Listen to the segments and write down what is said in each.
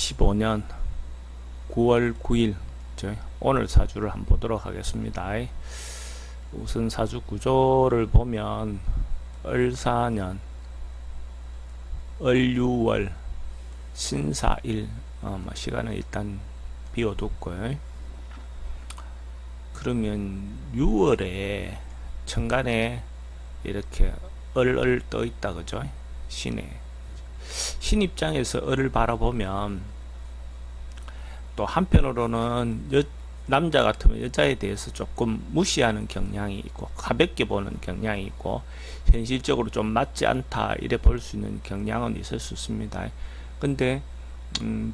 2025년 9월 9일 오늘 사주를 한번 보도록 하겠습니다. 우선 사주 구조를 보면 을사년, 을유월, 신사일, 시간은 일단 비워뒀고요. 그러면 6월에 천간에 이렇게 을을 떠 있다, 그죠? 신 입장에서 을을 바라보면 또 한편으로는 남자 같으면 여자에 대해서 조금 무시하는 경향이 있고 가볍게 보는 경향이 있고 현실적으로 좀 맞지 않다 이래 볼 수 있는 경향은 있을 수 있습니다. 근데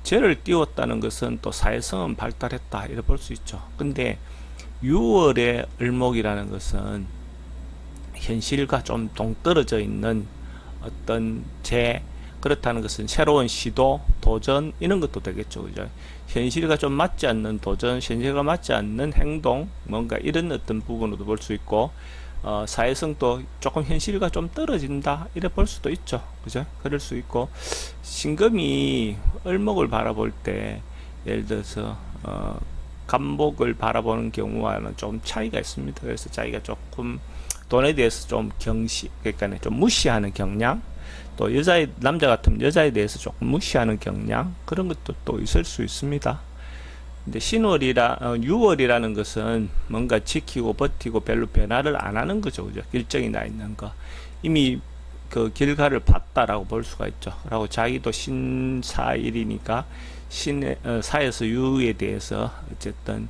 죄를 띄웠다는 것은 또 사회성은 발달했다 이래 볼 수 있죠. 근데 6월의 을목이라는 것은 현실과 좀 동떨어져 있는 어떤 그렇다는 것은 새로운 시도, 도전 이런 것도 되겠죠. 그죠? 현실과 좀 맞지 않는 도전, 현실과 맞지 않는 행동, 뭔가 이런 어떤 부분으로도 볼 수 있고 사회성도 조금 현실과 좀 떨어진다 이래 볼 수도 있죠. 그죠? 그럴 수 있고 신금이 을목을 바라볼 때 예를 들어서 간목을 바라보는 경우와는 좀 차이가 있습니다. 그래서 자기가 조금 돈에 대해서 좀 그러니까 좀 무시하는 경향, 또 남자 같으면 여자에 대해서 조금 무시하는 경향, 그런 것도 또 있을 수 있습니다. 근데 6월이라는 것은 뭔가 지키고 버티고 별로 변화를 안 하는 거죠. 그죠? 결정이 나 있는 거. 이미 그 결과를 봤다라고 볼 수가 있죠. 라고 자기도 신사일이니까 사에서 유에 대해서 어쨌든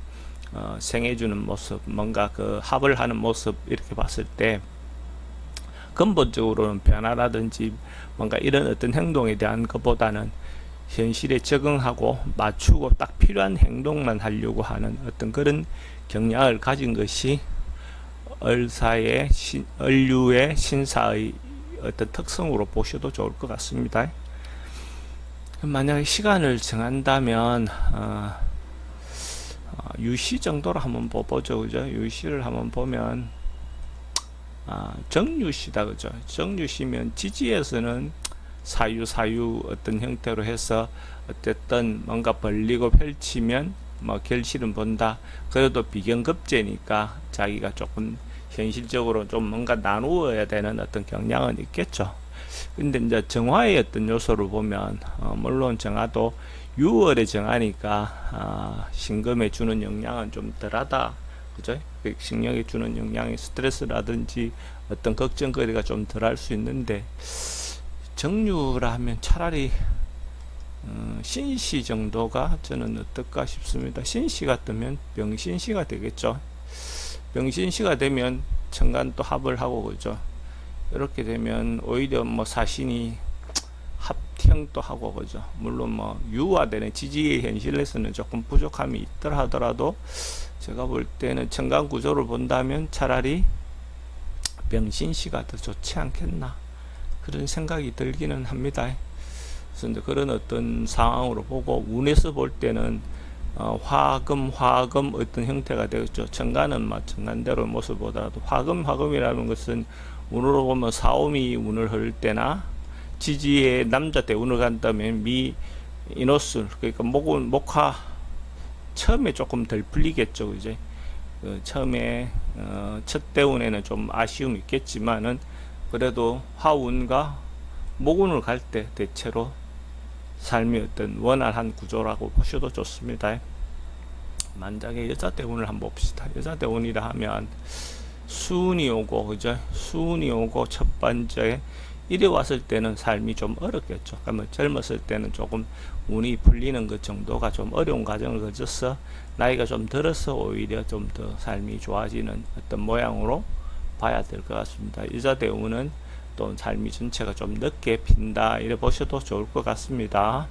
생해주는 모습, 뭔가 그 합을 하는 모습 이렇게 봤을 때 근본적으로는 변화라든지 뭔가 이런 어떤 행동에 대한 것보다는 현실에 적응하고 맞추고 딱 필요한 행동만 하려고 하는 어떤 그런 경향을 가진 것이 을유의 신사의 어떤 특성으로 보셔도 좋을 것 같습니다. 만약에 시간을 정한다면 유시 정도로 한번 보죠. 그죠? 유시를 한번 보면 정유시다, 그죠? 정유시면 지지에서는 사유 어떤 형태로 해서 어쨌든 뭔가 벌리고 펼치면 뭐 결실은 본다. 그래도 비경급제니까 자기가 조금 현실적으로 좀 뭔가 나누어야 되는 어떤 경향은 있겠죠. 근데 이제 정화의 어떤 요소를 보면 물론 정화도 6월에 정하니까 신금에 주는 영향은 좀 덜하다. 그죠? 신경에 주는 영향이 스트레스라든지 어떤 걱정거리가 좀 덜할 수 있는데 정유라 하면 차라리 신시 정도가 저는 어떨까 싶습니다. 신시 같으면 병신시가 되겠죠. 병신시가 되면 천간도 합을 하고 그죠. 이렇게 되면 오히려 뭐 사신이 합형도 하고 그죠. 물론 뭐 유화되는 지지의 현실에서는 조금 부족함이 있더라 하더라도 제가 볼 때는 천간 구조를 본다면 차라리 병신시가 더 좋지 않겠나 그런 생각이 들기는 합니다. 그래서 그런 어떤 상황으로 보고 운에서 볼 때는 화금 어떤 형태가 되겠죠. 천간은 천간대로 모습보다도 화금이라는 것은 운으로 보면 사오미 운을 흐를 때나 지지의 남자 때 운을 간다면 이노술 그러니까 목화 처음에 조금 덜 풀리겠죠. 이제 처음에 첫 대운에는 좀 아쉬움이 있겠지만은 그래도 화운과 목운을 갈 때 대체로 삶의 어떤 원활한 구조라고 보셔도 좋습니다. 만약에 여자 대운을 한번 봅시다. 여자 대운이라 하면 수운이 오고 그죠? 수운이 오고 첫 번째 이래 왔을 때는 삶이 좀 어렵겠죠. 그러면 젊었을 때는 조금 운이 풀리는 것 정도가 좀 어려운 과정을 거쳐서 나이가 좀 들어서 오히려 좀 더 삶이 좋아지는 어떤 모양으로 봐야 될 것 같습니다. 여자 대운은 또 삶이 전체가 좀 늦게 핀다 이래 보셔도 좋을 것 같습니다.